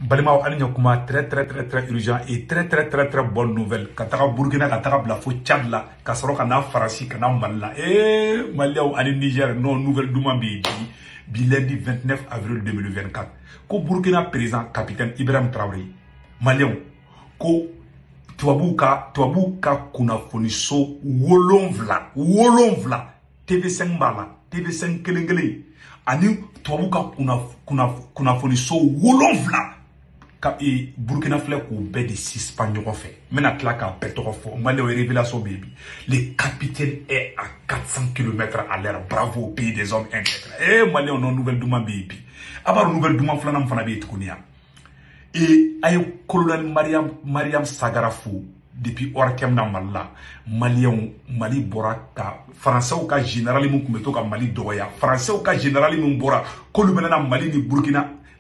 Balima Aligna très urgent et très bonne nouvelle. Katara Burkina, Katara Blafo, Tchad là, Kasoro Kana Farasi, Kana Malla. Malia ou Ali Niger, non, nouvelle Doumambi, lundi 29 avril 2024. Ko Burkina président, capitaine Ibrahim Traoré. Malion, ko Tuabuka kuna foniso wolonvla, TV5 bala, TV5 kelengele. Ani Tuabuka kuna foniso wolonvla. Burkina Faso ou bête de 6 ɲɔgɔn fɛ. Mena tila k'a bɛɛ tɔgɔ fɔ. Mali révélation baby. Le capitaine est à 400 km à l'heure. Bravo au pays des hommes intègres. Mali on a nouvelle douma baby. Abar nouvelle douma flanam fana be tukunia. Ayo colonel Mariam Sagarafou depuis Orkem na Malla. Mali bora ka français ou ka général mun kumeto ka Mali doya. Français ou ka général mun bora ko lu benana Mali ni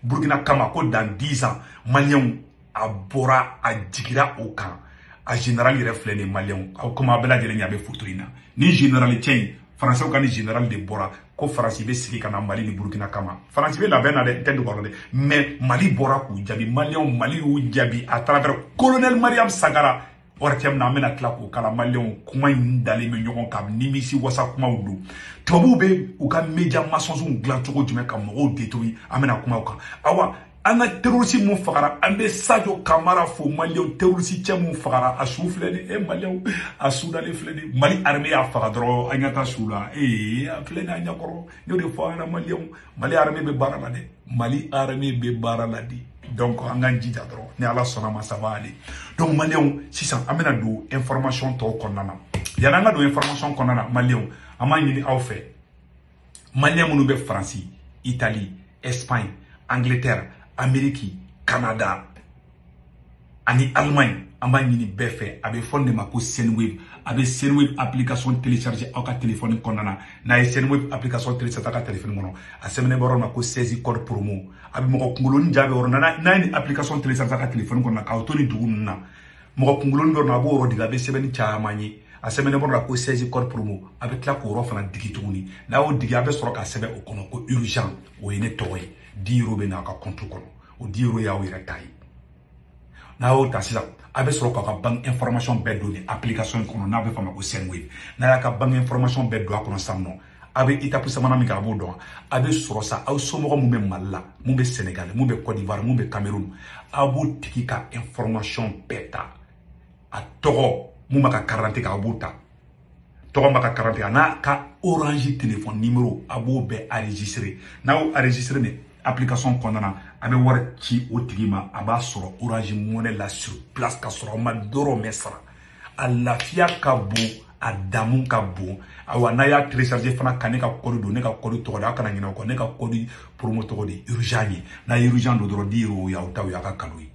Burkina Kamako dans 10 ans, Maliens a bora a digira au camp. A général il reflète les Maliens. Comme Abela de l'Enya Foutourina. Ni général tient, français ou ni général de Bora, ko français be sigi kana Mali ni Burkina Kama. Français be la benne à l'intérieur de Bordeaux. Mais Mali Bora ou Djabi, Maliens Mali ou Djabi à travers colonel Mariam Sagara. Ortem na mena klako kala Maliens kuma indale me nyoron kam nimisi wasa kuma udu. Tobu be ou ka media maçons ou glanchoko du mec mo détruit amena kuma uka. Awa anga terroriste mon fagara ambe Sadio Kamara fo Maliens terroriste tient mon fagara a souffler Maliens a soudale flede Mali armée a fagadro anyata soula a flede anyakoro yo de fois na Mali armée be barala de Mali armée be barala di. Donc, on a dit d'adoro. Ni ala sonama ça va aller. Donc, Malion, si ça amène do information to konana. Yana do information konana Malion. Amani a fait. Malion monu be France, Italie, Espagne, Angleterre, Amérique, Canada, ani Allemagne. Amani ni befe. Abe fonde ma ko Senwave. Abe Senwave application téléchargée au ka téléphone konana. Na Senwave application téléchargée au ka téléphone mono. A semene baro ma ko 16 code promo. Abi moko kunguloni jabe orona na ni application téléchargée au ka téléphone konana ka auto ni dugunna. Moko kunguloni baro na bo oro diga be sebeni chaamani. A semene baro na ko 16 code promo. Abi kla ko ro fana digituni. Na o diga be soro ka sebe o kono ko urgent o ene toy. 10 € be na ka compte kono. O 10 € ya o ira tai. Na o tasila abe soro ka bank information be do ni application kono na be fama ko Senwave na ka bank information be do akono samno abe itapu samana mi ka bo do abe soro sa aw somo mu be Malla mu be Sénégal mu be Côte d'Ivoire mu be Cameroun abo tiki ka information beta a togo mu maka 40 ka abuta togo maka 40 na ka Orange téléphone numéro abo be enregistrer na o enregistrer ne application kondana abe war ci otigima aba soro Orange Money la sur place ka soro ma doro mesra alla fia ka bu adamu ka bu awana ya télécharger fana kanika code do ne ka code to da kana ngina ko ne ka code promo to de urgent na urgent do doro diro ya utaw ya ka kalui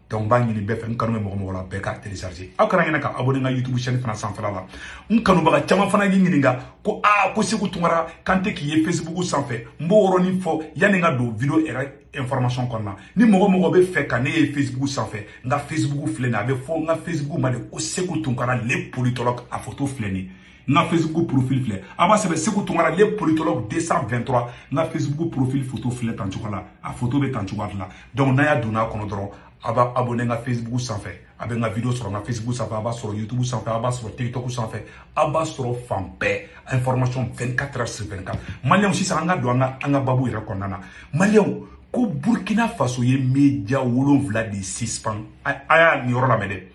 donc bangi ni befe nkanu mo la be ka télécharger akana ngina ka abonné nga YouTube chaîne fana sans fala la nkanu baga chama fana nginga ko ko siku tungara kante ki ye Facebook sans fait mboro ni fo yani nga do vidéo era information konna ni mogo be fe ka ne Facebook sans fait nga Facebook fleni abe fo nga Facebook ma de ko siku tungara le politologue a photo fleni nga Facebook profil flé aba sebe siku tungara le politologue 223 nga Facebook profil photo flé tanchukala a photo be tanchukala donc na ya duna kono doro aba abonné nga Facebook sans fait abe nga vidéo sur nga Facebook sans fait aba sur YouTube sans fait aba sur TikTok sans fait aba sur fanpage information 24 heures sur 24 Maliens aussi ça nga do nga babu ira konana Maliens ko Burkina Faso ye media wolonvla de 6 pan aya ni la mede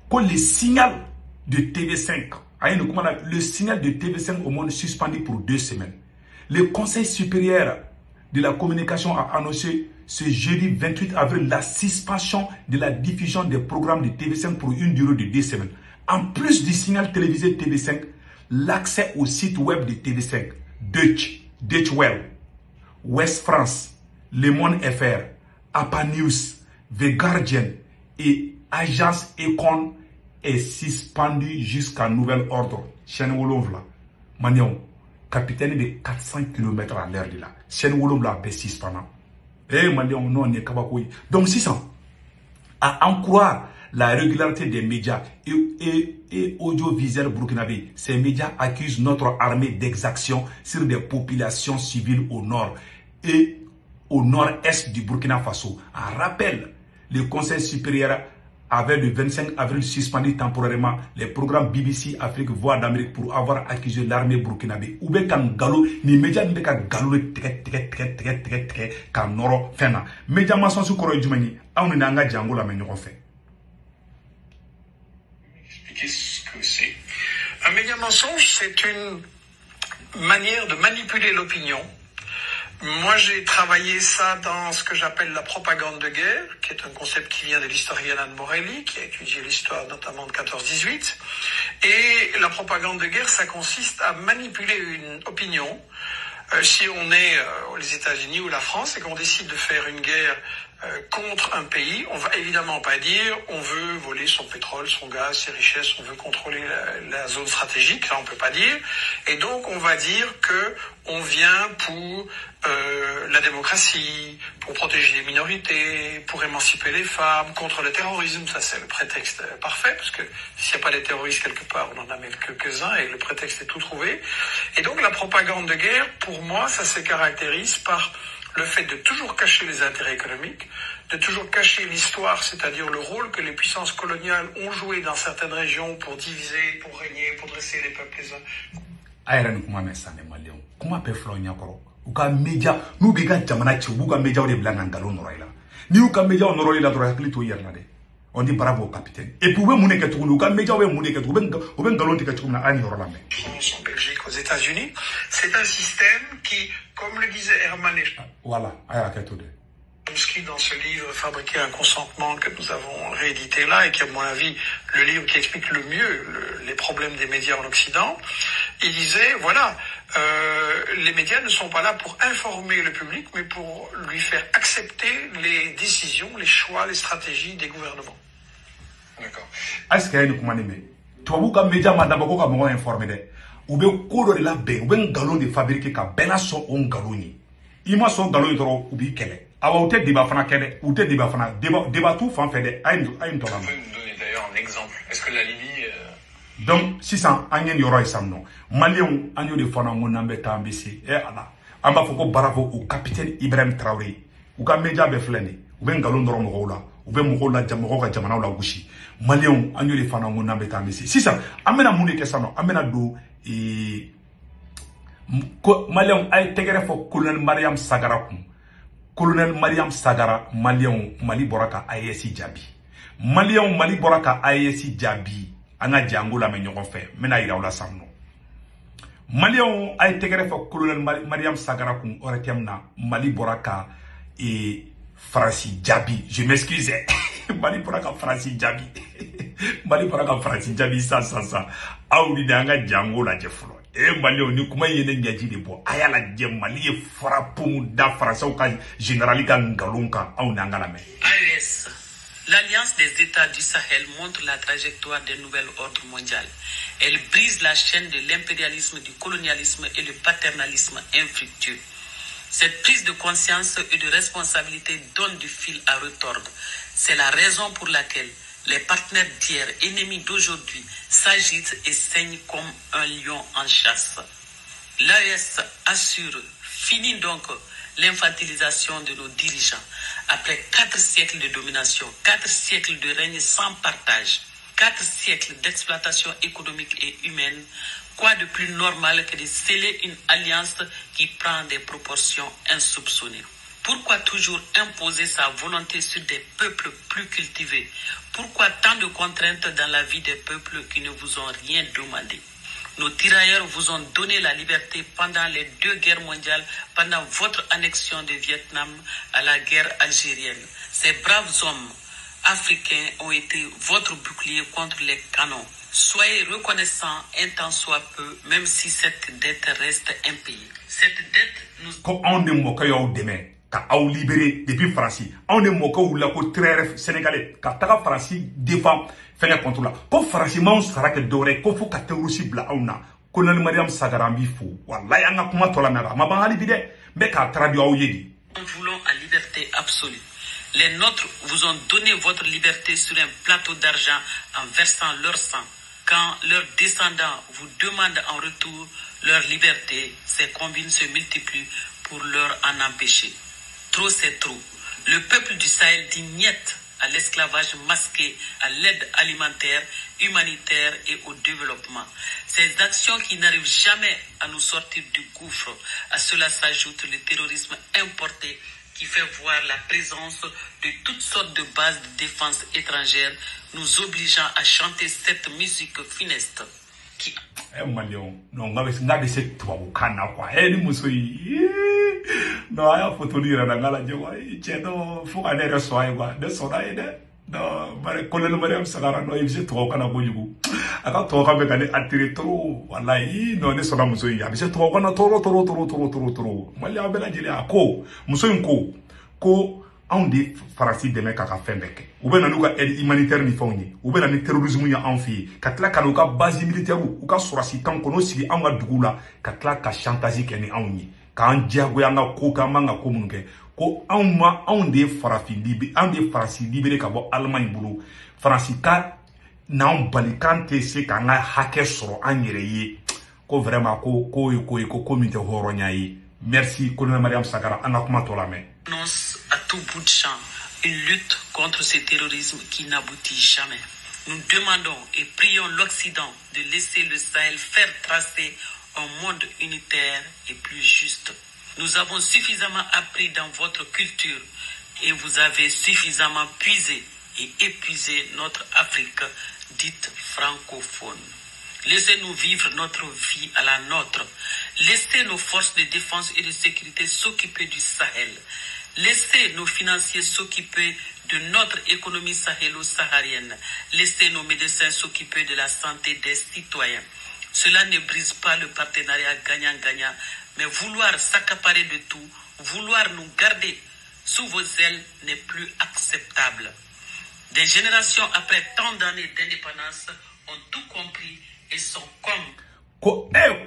ko le signal de TV5 le signal de TV5 au monde suspendu pour 2 semaines. Le Conseil supérieur de la communication a annoncé ce jeudi 28 avril la suspension de la diffusion des programmes de TV5 pour une durée de 2 semaines. En plus du signal télévisé TV5, l'accès au site web de TV5, Deutsche Welle, West France, Le Monde FR, APA News, The Guardian et Agence Econ est suspendu jusqu'à nouvel ordre. Chaîne Wolonvla, Magnon, capitaine de 400 km à l'heure de là. Chaîne Wolonvla, est suspendu. Magnon, non, on est kabakoui. Donc, 600, à en croire la régularité des médias et audiovisuels burkinabés, ces médias accusent notre armée d'exaction sur des populations civiles au nord et au nord-est du Burkina Faso. En rappel, le Conseil supérieur avait le 25 avril suspendu temporairement les programmes BBC Afrique Voix d'Amérique pour avoir accusé l'armée burkinabé. Ou bien quand Galo, ni médias ne ka Galo quand Noro Fena. Médias maçons sur Koro Djumani, on est dans Django la meilleure fait. Expliquer ce que c'est. Un média mensonge, c'est une manière de manipuler l'opinion. Moi, j'ai travaillé ça dans ce que j'appelle la propagande de guerre, qui est un concept qui vient de l'historienne Anne Morelli, qui a étudié l'histoire notamment de 14-18. Et la propagande de guerre, ça consiste à manipuler une opinion. Si on est aux États-Unis ou la France et qu'on décide de faire une guerre contre un pays, on va évidemment pas dire on veut voler son pétrole, son gaz, ses richesses, on veut contrôler la zone stratégique, ça on peut pas dire. Et donc on va dire que on vient pour la démocratie, pour protéger les minorités, pour émanciper les femmes, contre le terrorisme. Ça c'est le prétexte parfait, parce que s'il n'y a pas des terroristes quelque part, on en a même quelques-uns et le prétexte est tout trouvé. Et donc la propagande de guerre, pour moi, ça se caractérise par le fait de toujours cacher les intérêts économiques, de toujours cacher l'histoire, c'est-à-dire le rôle que les puissances coloniales ont joué dans certaines régions pour diviser, pour régner, pour dresser les peuples les uns. Ayran kuma mesane malion kuma pe flo nyakoro uka media nu be ga jamana ci uka media de blanga ngalo noroila ni uka media noroila dro hakli to yerna de on dit bravo capitaine et puis we mune ke tukunu uka media we mune ke tu ben ngalo tika tukuna ani rolambe En Belgique, aux États-Unis, c'est un système qui, comme le disait Herman et voilà ayra ke to de Chomsky dans ce livre Fabriquer un consentement que nous avons réédité là et qui est à mon avis le livre qui explique le mieux les problèmes des médias en Occident, il disait voilà, les médias ne sont pas là pour informer le public mais pour lui faire accepter les décisions, les choix, les stratégies des gouvernements. D'accord. Est-ce qu'il y a une commande mais toi vous comme média madame ko ka mo informer de ou be ko do la be ou ben galon de fabriquer ka bena so on galoni ima so galon tro ou bi kele awa ou te débat fana kede ou te débat fana débat tout fan fait de ayin to Vous pouvez nous donner d'ailleurs un exemple. Est-ce que la Libye donc si ça anyen yoro isamno malion anyo de fana mo nambe tambisi e ala amba foko bravo au capitaine Ibrahim Traoré ou ka media be fleni ou ben galon doro mo la ou ben mo la jamo ko jamana la gushi malion anyo de fana mo nambe tambisi si ça amena muni ke sano amena do ko malion ay tegere fo colonel Mariam Sagara kum colonel Mariam Sagara malion Mali boraka AES jabi malion Mali boraka AES jabi anga jango la menyo fe mena ira wala samno malion ay tegere fo colonel Mariam Sagara kum oretemna Mali boraka et Francis Djabi je m'excuse Mali boraka Francis Djabi Mali boraka Francis Djabi ça awdi danga jango la jeflo e malion ni kuma yene nyaji de bo ayala je Mali e frappum da français ka général ka ngalonka aw nangala me AES. L'Alliance des États du Sahel montre la trajectoire d'un nouvel ordre mondial. Elle brise la chaîne de l'impérialisme, du colonialisme et du paternalisme infructueux. Cette prise de conscience et de responsabilité donne du fil à retordre. C'est la raison pour laquelle les partenaires d'hier, ennemis d'aujourd'hui, s'agitent et saignent comme un lion en chasse. L'AES assure, finit donc l'infantilisation de nos dirigeants. Après 4 siècles de domination, 4 siècles de règne sans partage, 4 siècles d'exploitation économique et humaine, quoi de plus normal que de sceller une alliance qui prend des proportions insoupçonnées? Pourquoi toujours imposer sa volonté sur des peuples plus cultivés? Pourquoi tant de contraintes dans la vie des peuples qui ne vous ont rien demandé? Nos tirailleurs vous ont donné la liberté pendant les 2 guerres mondiales, pendant votre annexion de Vietnam à la guerre algérienne. Ces braves hommes africains ont été votre bouclier contre les canons. Soyez reconnaissants un temps soit peu, même si cette dette reste impayée. Cette dette nous... Quand on est moqué au demain, quand on libéré depuis France, on est moqué ou la côte très sénégalais, quand on France défend, fait un contrôle. Quand France m'en sera que doré, qu'on faut qu'à aussi bla auna, qu'on a Mariam Sagarambi fou, voilà, y a un comment tola nara, ma banali bide, mais qu'à traduire au yedi. Nous voulons à liberté absolue. Les nôtres vous ont donné votre liberté sur un plateau d'argent en versant leur sang. Quand leurs descendants vous demandent en retour leur liberté, ces combines se multiplient pour leur en empêcher. Trop c'est trop. Le peuple du Sahel dit niet à l'esclavage masqué, à l'aide alimentaire, humanitaire et au développement. Ces actions qui n'arrivent jamais à nous sortir du gouffre. À cela s'ajoute le terrorisme importé qui fait voir la présence de toutes sortes de bases de défense étrangères, nous obligeant à chanter cette musique funeste. Qui... Non, no aya foto lira na ngala jewa chedo fuka ne reso aywa de soda ide no bare kolelo mariam sagara no ibse to kana bojugu aka to ka be kane atire tro wallahi no ne soda muso ya bise to kana toro mali abela jili ako muso nko ko on di farasi de meka ka fembeke ou be na nuka aide humanitaire ni fawni ou be na ni terrorisme ya enfi katla kanuka base militaire ou ka surasi tan kono sigi anga dugula katla ka chantage keni awni kan jago yanga ko ka manga ko munke ko on de farafi libi on de farasi libéré ka bo Allemagne bulu farasi ka na on balikante se ka nga hake soro anyere ko vraiment ko communauté horonya yi merci colonel Mariam Sagara ana kuma tola me annonce à tout bout de champ une lutte contre ce terrorisme qui n'aboutit jamais. Nous demandons et prions l'Occident de laisser le Sahel faire tracer un monde unitaire et plus juste. Nous avons suffisamment appris dans votre culture et vous avez suffisamment puisé et épuisé notre Afrique dite francophone. Laissez-nous vivre notre vie à la nôtre. Laissez nos forces de défense et de sécurité s'occuper du Sahel. Laissez nos financiers s'occuper de notre économie sahélo-saharienne. Laissez nos médecins s'occuper de la santé des citoyens. Cela ne brise pas le partenariat gagnant-gagnant, mais vouloir s'accaparer de tout, vouloir nous garder sous vos ailes n'est plus acceptable. Des générations après tant d'années d'indépendance ont tout compris et sont comme...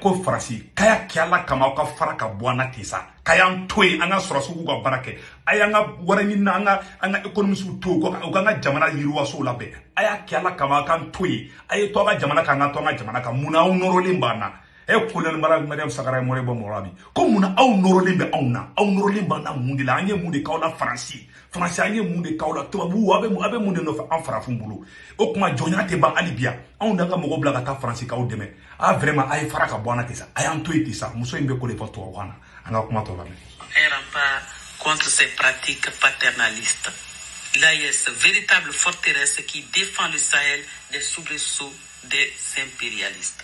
ko farasi kaya kiala kama ka faraka bwana tisa kaya ntwe anga surasu ku barake ayanga warani na anga economy su to ko anga jamana yiruwa so labe aya kiala kama ka ntwe ayi to ga jamana ka ngato anga jamana ka muna unoro limbana kolel Mariam Sagara more bo morabi ko muna au noro limbe au noro limbana mundila anye munde kaula farasi anye munde kaula tubabu abe munde no fa anfarafumbulu o kuma jonya te ba alibia on danga mo gobla ta farasi ka odeme vraiment ay faraka bwana tesa ay antoiti sa muso imbe ko le fato wana anga kuma to la me pas contre ces pratiques paternalistes. L'AIS, véritable forteresse qui défend le Sahel des soubresauts des impérialistes.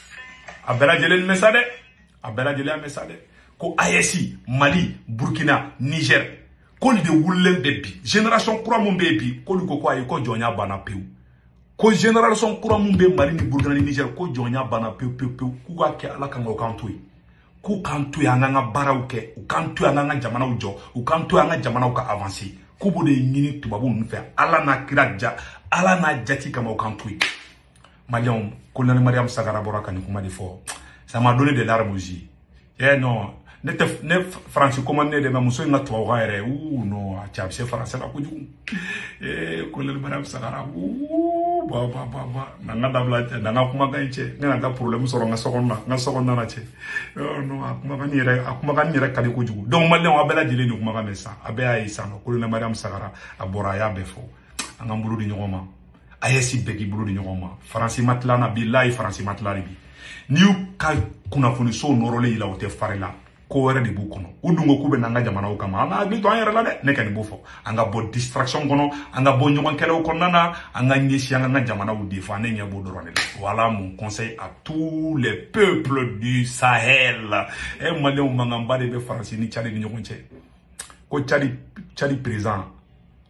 Abela jele mesade ko AES Mali Burkina Niger ko de wulen bebi génération kura mon bebi ko ko ay ko jonya bana peu ko génération kura mon be Mali ni Burkina ni Niger ko jonya bana peu ku ga ke ala kan okantui ku kantu ya nga barawke u kantu ya nga jamana ujo u kantu ya nga jamana uka avancer ku bo de nyini tubabu nfe ala na kiraja ala na jati kama okantui Malion colonel Mariam Sagara boraka ni kuma di fo ça m'a donné de larmes aussi non ne français commandé de muso nga to wa ere no a chabse français la kuju colonel Mariam Sagara ba na dabla te na kuma ganche na da problème soro nga sokonna na che no akuma kan yere kali kuju donc Malion abela dile ni kuma ga mesa abe ay sano colonel Mariam Sagara abora ya befo anga mbulu di nyoma ayesi begi bulu di nyoma français matlana billahi français matlari bi niu ka kuna funi so norole ila ote farela ko were di bukono udungo kube nanga jamana o kama anga bi to ayere la de ne kan bufo anga bo distraction kono anga bo nyoma kele o konana anga nyeshi anga jamana o defane nya bo dorone. Voilà mon conseil à tous les peuples du Sahel. E malien mangamba de be français ni chali ni nyokonche ko chali présent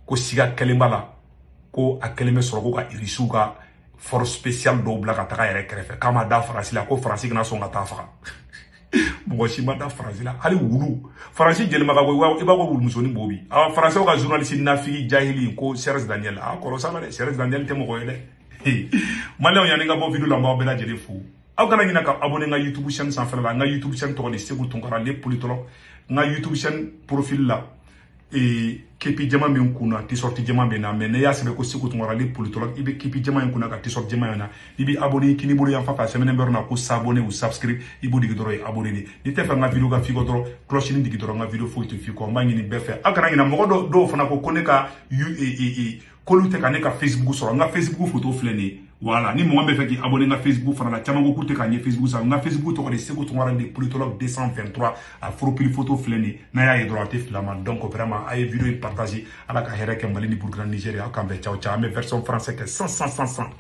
ko siga kelembala ko akeleme soro ko ka irisuka force spéciale do bla ka taka yere krefe kama da farasi la ko farasi na songa tafa mo shima da farasi la hali wulu farasi jeli maka ko iba ko wulu musoni bobi a farasi ko journaliste na fi jahili ko Serge Daniel a ko sala de Serge Daniel te mo ko yele malon ya nga bo video la mo bela jeli fu aw kana ngina ka abonné nga YouTube chaîne sans faire la nga YouTube chaîne to de Sékou Tounkara les politologues nga YouTube chaîne profil la kepi jama min kuna ti sorti jama be na mais ne ya sebe ko siku tumara le politologue ibe kepi jama kuna ka ti sorti jama na ibi abonné kini bolo yan fa fa semaine berna ko s'abonner ou subscribe ibo digi doro abonné ni te fa nga video ga fi ko doro cloche ni digi doro nga video fo to fi ko ma ngi ni be fe akara ina mo do fana ko koneka ko lu te ka ne ka Facebook so nga Facebook photo fleni voilà ni mo be fe ki abonné nga Facebook fana la chama ko kurte ka ni Facebook sa nga Facebook to ko de siku tumara de politologue 223 a profil photo fleni na ya droite flama donc vraiment ay video partager ala ka here ke mali ni Burkina Nigeria ka be ciao ciao mais version français que 100